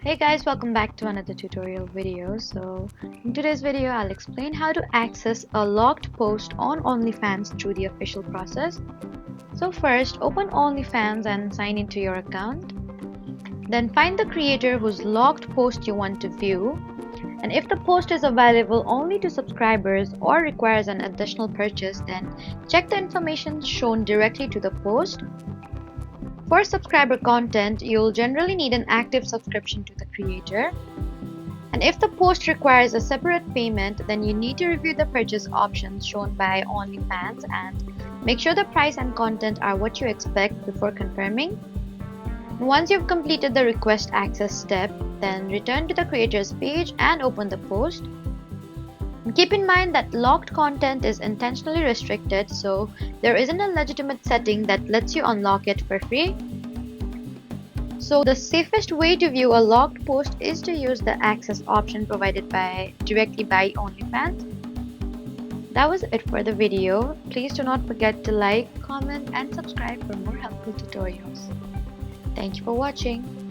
Hey guys, welcome back to another tutorial video. So in today's video, I'll explain how to access a locked post on OnlyFans through the official process. So first, open OnlyFans and sign into your account. Then find the creator whose locked post you want to view. And if the post is available only to subscribers or requires an additional purchase, then check the information shown directly to the post. For subscriber content, you'll generally need an active subscription to the creator. And if the post requires a separate payment, then you need to review the purchase options shown by OnlyFans and make sure the price and content are what you expect before confirming. Once you've completed the request access step, then return to the creator's page and open the post. Keep in mind that locked content is intentionally restricted, so there isn't a legitimate setting that lets you unlock it for free. So the safest way to view a locked post is to use the access option provided directly by OnlyFans. That was it for the video. Please do not forget to like, comment, and subscribe for more helpful tutorials. Thank you for watching.